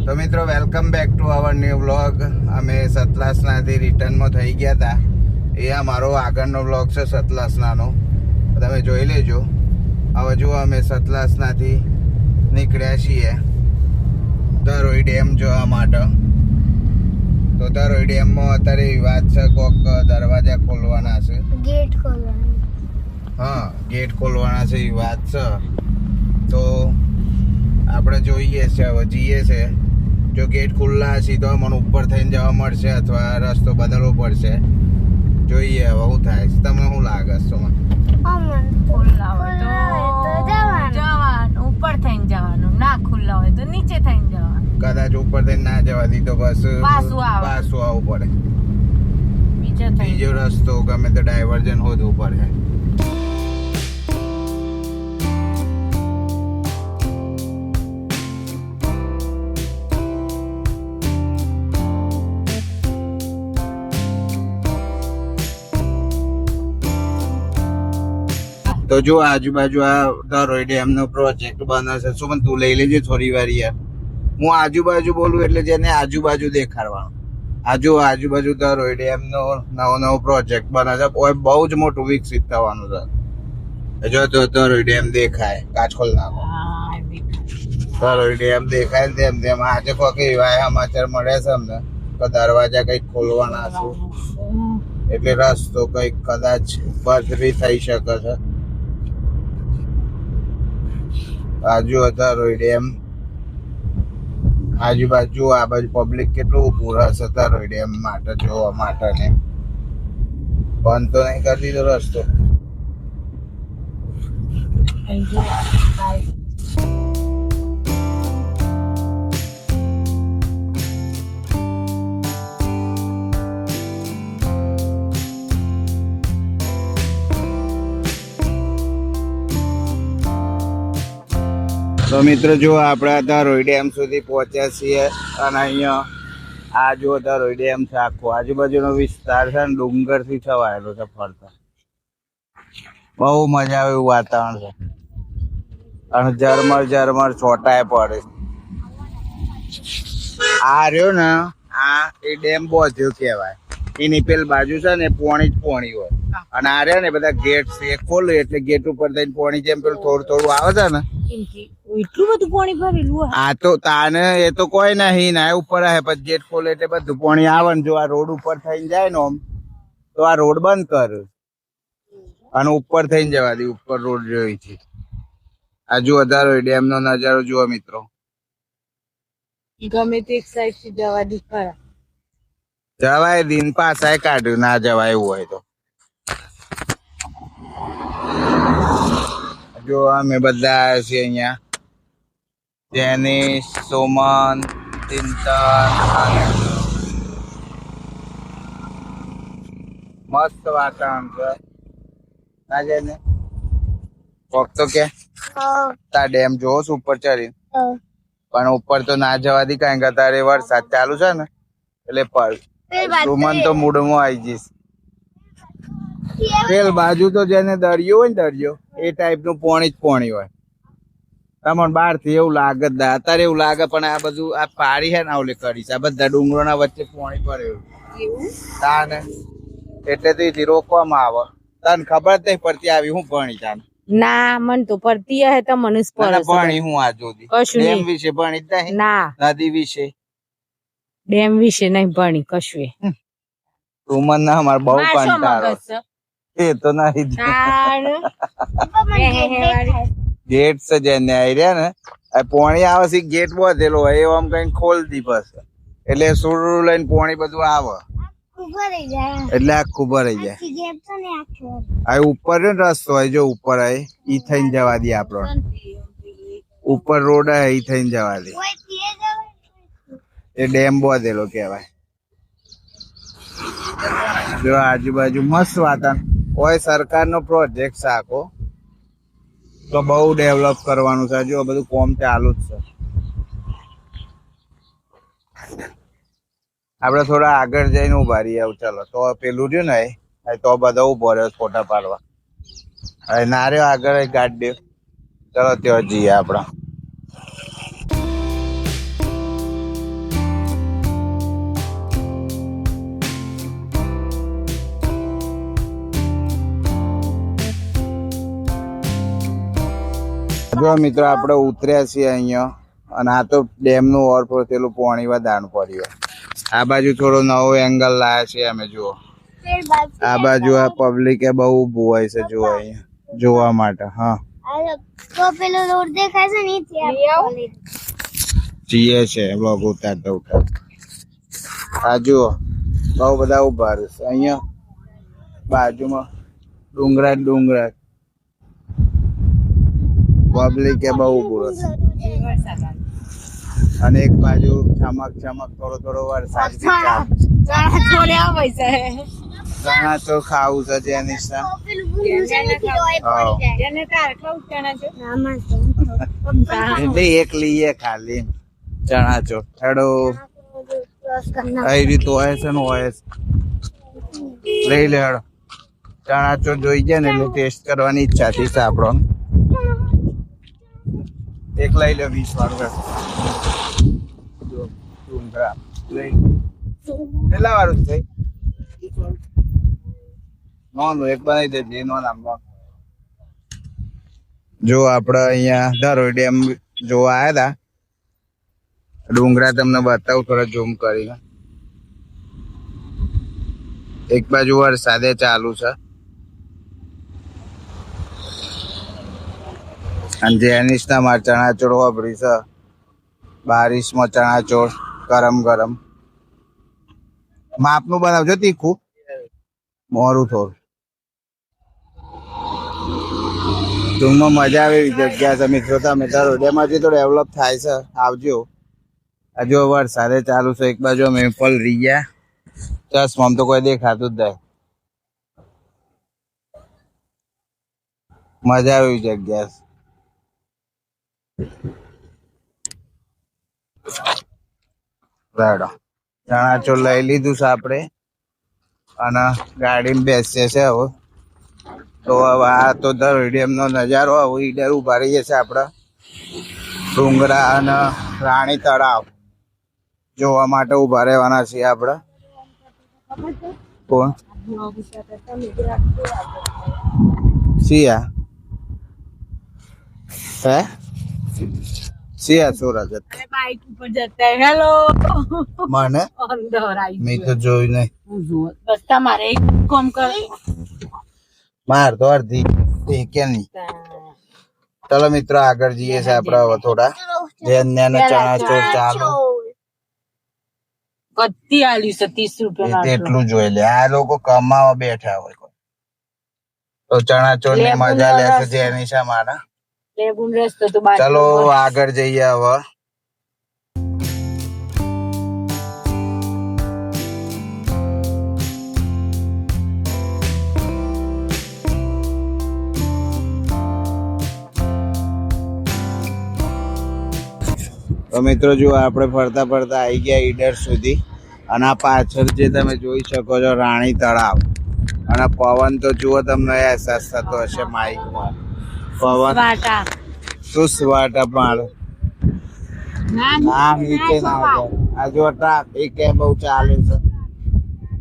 તો મિત્રો welcome back to our new vlog. અમે સતલાસનાથી રિટર્નમાં થઈ ગયા હતા. એ અમારો આગળનો વ્લોગ છે સતલાસનાનો, તમે જોઈ લેજો. હવે જુઓ અમે સતલાસનાથી નીકળ્યા છીએ ધરોઈ ડેમ જોવા માટે. તો ધરોઈ ડેમમાં અત્યારે એવી વાત છે કોક દરવાજા ખોલવાના છે, ગેટ ખોલવાના. હા ગેટ ખોલવાના છે એવી વાત છે. તો આપણે જોઈએ છે, હવે જઈએ છે. જો ગેટ ખુલ્લા હશે તો મને ઉપર થઈને જવા મળશે અથવા રસ્તો બદલવો પડશે. જોઈએ હવે શું થાય. તમને શું લાગે છે? ખુલ્લા હોય તો જવાનું, ઉપર થઈને જવાનું, ના ખુલ્લા હોય તો નીચે થઈને જવાનું. કદાચ ઉપર થઈને ના જવા દી તો બસ પાછું આવવું પડે. બીજો બીજો રસ્તો ગમે તો ડાયવર્જન હોદવું પડે. તો જો આજુબાજુ આ ધરોઈ ડેમ નો પ્રોજેક્ટ બને છે. શું પણ તું લઈ લેજે થોડી વાર યાર. હું આજુબાજુ બોલું એટલે જેને આજુબાજુ દેખાડવાનું. આજુબાજુ ધરોઈ ડેમ નો નવો પ્રોજેક્ટ બને છે. બહુ જ મોટું વિકસિત થવાનું છે. જો તો ધરોઈ ડેમ દેખાય, કાચ ખોલ નાખો. ધરોઈ ડેમ દેખાય તેમ તેમ આજે કોઈ એવા સમાચાર મળે છે અમને તો દરવાજા કઈક ખોલવાના છે, એટલે રસ્તો કઈક કદાચ બંધ બી થઈ શકે છે. ધરોઈ ડેમ આજુબાજુ આ બાજુ પબ્લિક કેટલું ઉભું રહેશે ધરોઈ ડેમ માટે જોવા માટે ને. બંધ તો નહીં કરી દીધો રસ્તો. તો મિત્રો જો આપણે ધરોઈ ડેમ સુધી પહોંચ્યા છીએ અને અહીંયા આ જો ધરોઈ ડેમ છે. આખો આજુબાજુનો વિસ્તાર છે ને ડુંગરથી છવાયેલો છે ફરતા. બહુ મજા આવે એવું વાતાવરણ છે અને ઝરમર છોટાય પડે. આ રહ્યો ને આ એ ડેમ બોધ્યો કહેવાય. એની પેલ બાજુ છે ને પોણી જ પોણી હોય અને આ રહ્યા ને બધા ગેટ છે એ ખોલે એટલે ગેટ ઉપર થઈને પોણી જેમ પેલું થોડું આવે છે ને એટલું બધું પાણી ભરેલું. આ તો તાને એ તો કોઈ નહીં ના ઉપર હે પછી ગેટ ખોલે એટલે બધું પાણી આવે ને. જો આ રોડ ઉપર થઈને જાય ને આમ તો આ રોડ બંધ કર અને ઉપર થઈને જવા દે. ઉપર રોડ જોઈ છે. આ જુઓ ધરોઈ ડેમ નો નજારો જુઓ મિત્રો. ગમે તે એક સાઈડ થી જવા દી ખરા. જવાય દિન પાછા કાઢ્યું ના જવાય એવું હોય તો. જો અમે બધા આવ્યા છીએ અહીંયા. જેનિશ, સોમન, ચિંતન, મસ્ત વાતાવરણ છે. ના જાય ને તો કે તા ડેમ જોવો છો ઉપર ચડી, પણ ઉપર તો ના જવા દી કારણ કે તારે વરસાદ ચાલુ છે ને એટલે સુમન તો મૂડમાં આવી જઈશ. પેલ બાજુ તો જેને દરિયો હોય ને દરિયો એ ટાઈપ નું પોણી જ પોણી હોય. તમને બહાર થી એવું લાગે જ ના. અત્યારે એવું લાગે પણ આ બધું આ પાડી છે ને આવલે કરી છે. આ બધા ડુંગરો ના વચ્ચે પોણી પડે એવું તાને એટલે તો એથી રોકવામાં આવે. તને ખબર જ નહીં પડતી આવી હું ભણી તાને. ના મન તો પડતી હે તો મનુષ્ય ભણી હું આ જોધી ડેમ વિશે ભણી જ નહીં. ના નદી વિશે ડેમ વિશે નહીં ભણી કશું. સુમન ના અમારે બહુ કંટાળો એ તો નહીં. ગેટ છે જેને આવી રહ્યા ને પોણી આવે છે ગેટ બધેલો હોય એવો આમ કઈ ખોલ દી પછી એટલે સુરુ લઈને પોણી બધું આવે એટલે આખું ભરાઈ જાય. આ ઉપર ને રસ્તો હોય જો ઉપર હોય ઈ થઈને જવા દે. આપડો ઉપર રોડ હોય ઈ થઈને જવા દે. એ ડેમ બધેલો કેવાય. જો આજુબાજુ મસ્ત વાતાવરણ હોય. સરકારનો પ્રોજેક્ટ છે આખો તો બહુ ડેવલપ કરવાનું છે. જો બધું કોમ ચાલુ જ છે. આપડે થોડા આગળ જઈને ઉભા રહીએ. ચાલો તો પેલું રહ્યું ને તો બધા ઉભો રહ્યો ફોટા પાડવા. હવે ના રહ્યો આગળ ગાડી. ચલો ત્યાં જઈએ આપડા. જો મિત્રો આપણે ઉતર્યા છીએ અહીંયા અને આ તો ડેમ નું ઓવરફ્લો થયેલું પાણી દાણ પડ્યું. આ બાજુ થોડો નવો એંગલ લાયા છે અમે. જુઓ આ બાજુ આ પબ્લિક એ બહુ ઊભું હોય છે જુઓ અહીંયા જોવા માટે. હા પેલો રોડ દેખાય છે ને જીએ છે બ્લોગ ઉતારતા. આ જુઓ બહુ બધા ઉભા રહેશે અહીંયા બાજુમાં ડુંગરા પબ્લિક એ બહુ ઊભું હશે. અને એક બાજુ ચમક થોડો વરસાદ ચણા તો ખાવું છે જેની એટલે એક લઈએ ખાલી ચણા ચોર હેડો આવી રીત હોય છે ને હોય લઈ લે હેડો. ચણા ચોર જોઈ જાય ને એટલે ટેસ્ટ કરવાની ઈચ્છા થી આપણો એક લઈ લે 20 વાળું. કેટલા વાળું થઈ નોંધ એક બનાવી દેજે નો નામ. જો આપડે અહીંયા ધરોઈ ડેમ જોવા આવ્યા હતા. ડુંગરા તમને બતાવું થોડા ઝૂમ કરીને. એક બાજુ વરસાદે ચાલુ છે અને જેનિસના માર ચણાચોળ વાપરી છે. બારિશમાં ચણાચોળ ગરમ માપનું બનાવજો તીખું મોરું થોડું. ટૂંકમાં મજા આવે એવી જગ્યા છે મિત્રો. તમે ધરોડિયામાંથી તો ડેવલપ થાય છે આવજો. હજુ વરસાદે ચાલુ છે. એક બાજુ અમે ફલ રહી ગયા ચશ્મામાં તો કોઈ દેખાતું જ નહીં. મજા આવે એવી જગ્યા છે. ચણાચોળ લઈ લીધું છે આપણે અને ગાડીમાં બેસીએ છે હવે. તો હવે આ તો ધરોઈ ડેમનો નજારો હવે ઈડર ઉભા રહીએ છે આપણે ડુંગરા અને રાણી તળાવ જોવા માટે ઉભા રહેવાના છીએ આપણે. કોણ સિયા હે સિયા સુરજ બાઈક ઉપર જતા હેલો મને મેં તો જોયું નહીં. રસ્તા મારે એક કામ કર માર તો અડધી કે નહીં. ચલો મિત્રો આગળ જઈએ છે આપડે હવે થોડા ચણાચોળ ચાલુ કત્તી આલી છે 30 રૂપિયા. તેટલું જોઈ લે. આ લોકો કમાવા બેઠા હોય તો ચણાચોળ ની મજા લેશે જેની છે મારા. ચલો આગળ જઈએ હવે. તો મિત્રો જો આપણે ફરતા આવી ગયા ઈડર સુધી અને આ પાછળ જે તમે જોઈ શકો છો રાણી તળાવ. અને પવન તો જુઓ તમને અહેસાસ થતો હશે માઇકમાં. પવન સુસવાટા પાડ ના નીચે ના આ જો ટ્રાફિક એ બહુ ચાલે છે.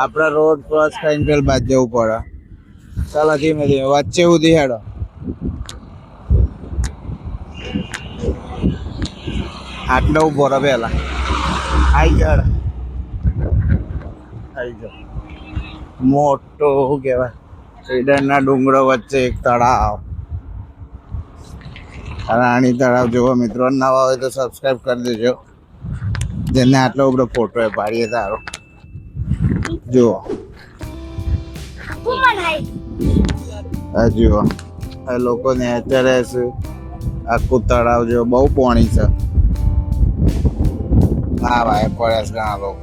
આપડે રોડ ક્રોસ કરીને પેલ બાદ જવું પડે. ચાલો ધીમે વચ્ચે સુધી હેડો. આટલો ઉભો રહો પેલા. આઈ જાવ મોટો શું કેવાય ઈડરના ડુંગરો વચ્ચે એક તળાવ રાણી તળાવ જોવો મિત્રો. નવા હોય તો સબસ્ક્રાઇબ કરી દેજો. જેને આટલો બધો ફોટો પાડીએ તારો જુઓ. આ જુઓ આ લોકો નેચર છે. આખું તળાવ જો બહુ પાણી છે. હા ભાઈ પડ્યા છે ઘણા લોકો.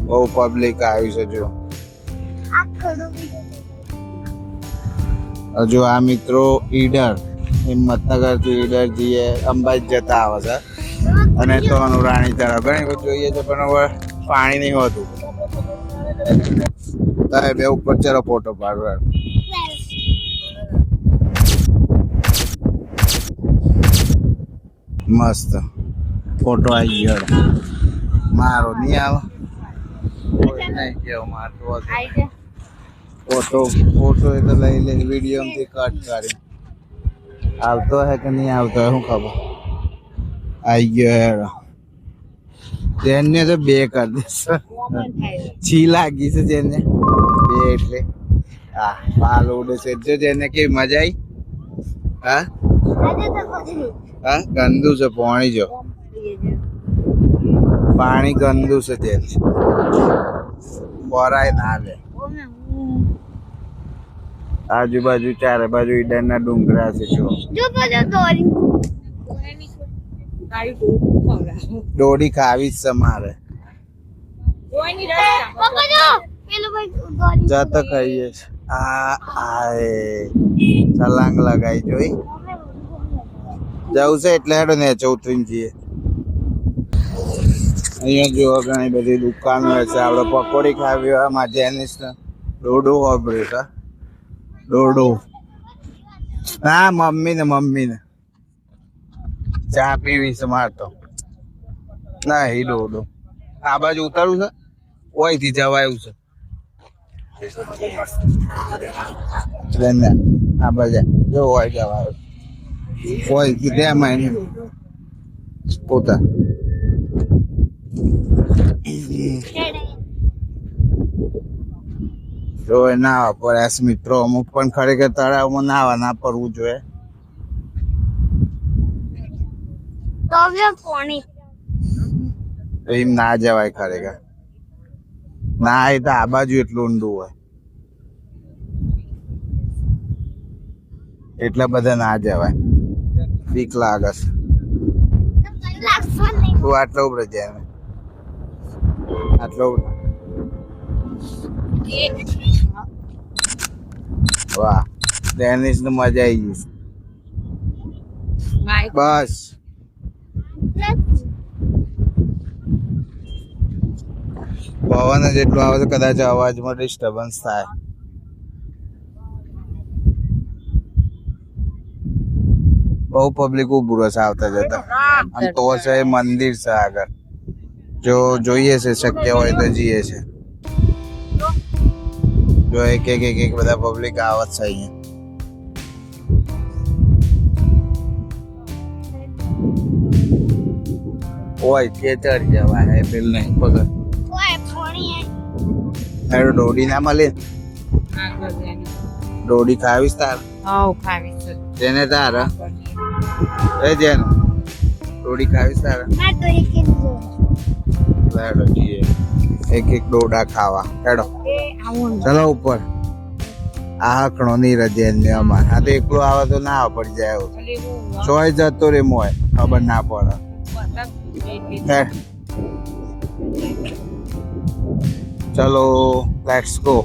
બહુ પબ્લિક આવી છે જો. હજુ આ મિત્રો ઈડર હિંમતનગર થી ઈડર જઈએ અંબાજી જતા આવે છે. અને તો રાણી તળાવ ઘણી બધું જોઈએ છે પણ હવે પાણી નહીં હોતું. તમે બે ઉપર ચલો ફોટો પાડવા. મસ્ત ફોટો આવી ગયો. મારો નહીં આવે નહીં કેવો મારતો ફોટો એ તો લઈ લે વિડીયો થી કટ કરી. આવતો હે કે નહીં આવતો હે શું ખબર. આઈ ગયો હેરો. જેને તો બે કરી દેશે. છી લાગી છે જેને બે એટલે હા પાલ ઉડે છે જો જેને કેવી મજા આવી. હા હા ગંદુ છે પાણી જો પાણી ગંદુ છે જેને બોરાય ના લે. આજુબાજુ ચારે બાજુ ઈડરના ડુંગરા છે જો દોડી ખાવી જ છે મારે જતો ખાઈએ છે. આ આય છલાંગ લગાઈ જોઈ જવું છે એટલે હેડો ને ઉતરીને જઈએ. અહીંયા જો ઘણી બધી દુકાનો છે. આપણે પકોડી ખાવી હોય આમાં જેનિસ ડોડો વાપર્યું છે. ડોડો ના મમ્મી ને ચા પીવી છે મારતો ના હી ડોડો. આ બાજુ ઉતારવું છે ઓયથી જવાયું છે. આ બાજુ જો હોય જવાયું ઓયથી તેમાં પોતા જો નાવા પડે મિત્રો. અમુક પણ ખરેખર તળાવમાં નાવા ના પડવું જોઈએ. એમ ના જવાય ખરેખર. ના એ તો આ બાજુ એટલું ઊંડું હોય એટલા બધા ના જવાય. બીક લાગે છે. તું આટલો ઉભરે જાય આટલો વાહ ડેનિસ ને મજા આવી ગઈ બસ. પવન જ એટલું આવે તો કદાચ અવાજમાં ડિસ્ટર્બન્સ થાય. બહુ પબ્લિક ઉભું રહેશે આવતા જતા. આમ તો છે મંદિર છે આગળ. જો જોઈએ છે શક્ય હોય તો જઈએ છે. જો એક બધા પબ્લિક આવત છે અહીંયા. ઓય તે ચડી જવાય પેલ નહીં પગર ડોડી ના મળે. ડોડી ખાવીશ તાર તેને તારા એ જેનું ડોડી ખાવીશ તારા હેડો જઈએ એક ડોડા ખાવા. હેડો ચલો ઉપર. આ હકણો ની રજે અમાર આ તો એકલું આવે તો ના પડી જાય. ચોય જતો રે મોય ખબર ના પડે. ચલો લેટ્સ ગો.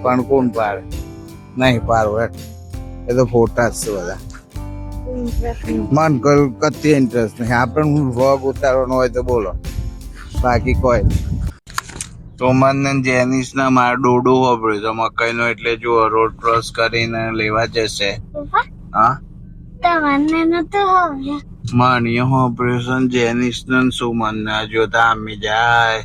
પણ કોણ પાડે નહીં પાડો એ તો ફોટા જ છે બધા. મન કતી ઇન્ટરેસ્ટ નહીં. આપણે વ્લોગ ઉતારવાનો હોય તો બોલો બાકી કોઈ. સોમન ને જેનિસ ના મારા ડોડો વાપર્યો તો મકાઈ નો એટલે જો રોડ ક્રોસ કરીને લેવા જશે. હા માનીય ઓપરેશન જેનિસ ને સુમન ના જોતા આમી જાય.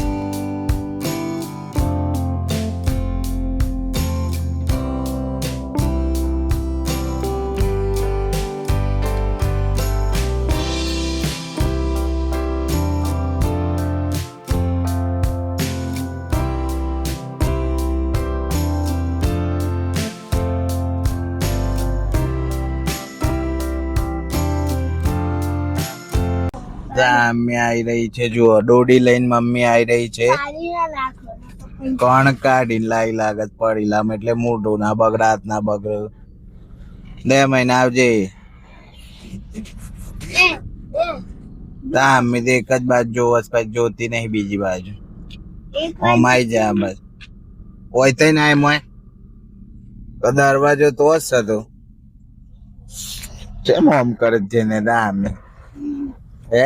મમ્મી આવી રહી છે. જુઓ ડોડી લઈને મમ્મી આવી રહી છે. કોણ કાઢી લાઈ લાગત પડી લામ એટલે મોઢું ના બગડ હાથ ના બગડ. 2 મહિના આવજે. મમ્મી તો એક જ બાજુ જોવસ પછી જોતી નહીં બીજી બાજુ. અમાઈ જા બસ હોય તો ના મોય દરવાજો તો જ હતો. કેમ આમ કરે જેને દામે હે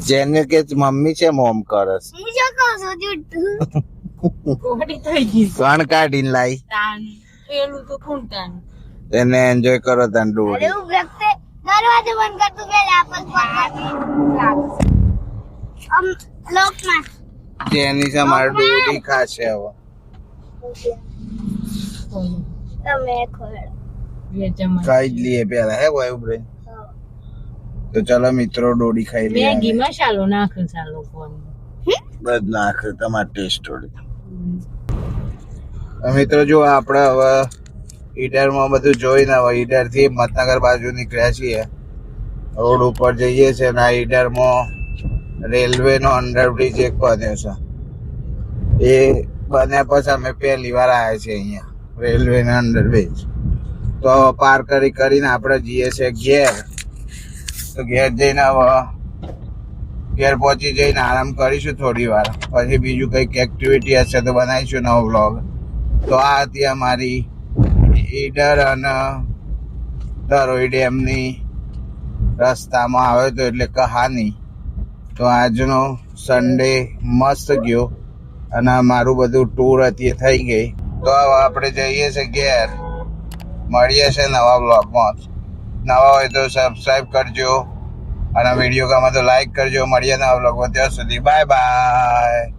જેને કે મમ્મી છે મોમ કરસ કોણ કાઢીને લાઈ એને એન્જોય કરો તને ડોડી. દરવાજો બંધ કર તું પેલા જેની છે મારી ડોડી ખાશે હવે. તમે ખોલો ખાઈ જ લઈએ પેલા હે ભાઈ ઉભરે તો ચાલો મિત્રો ડોડી ખાઈ લઈએ મેગી મસાલો નાખ્યો ચાલો કોણ બધ નાખ તમારે ટેસ્ટ મિત્રો જો આપણે હવે ઈડરમાં બધું જોઈને હવે ઈડરથી હિંમતનગર બાજુ નીકળ્યા છીએ રોડ ઉપર જઈએ છીએ અને આ ઈડરમાં રેલવેનો અંડરબ્રિજ એક બન્યો છે એ બન્યા પછી અમે પહેલી વાર આવ્યા છીએ અહીંયા રેલવેના અંડરબ્રિજ તો પાર કરીને આપણે જઈએ છીએ ઘેર તો ઘેર જઈને હવે ઘેર પહોંચી જઈને આરામ કરીશું થોડી વાર પછી બીજું કંઈક એક્ટિવિટી હશે તો બનાવીશું નવો વ્લોગ તો આ હતી અમારી ઈડર અને ધરોઈ ડેમની રસ્તામાં આવ્યો તો એટલે કહાની તો આજનો સન્ડે મસ્ત ગયો અને મારું બધું ટૂર હતી એ થઈ ગઈ તો હવે આપણે જઈએ છીએ ઘેર મળીએ છે નવા બ્લોગમાં નવા હોય તો સબસ્ક્રાઈબ કરજો અને વિડીયો ગમે તો લાઈક કરજો મળીએ નવા બ્લોગમાં ત્યાં સુધી બાય બાય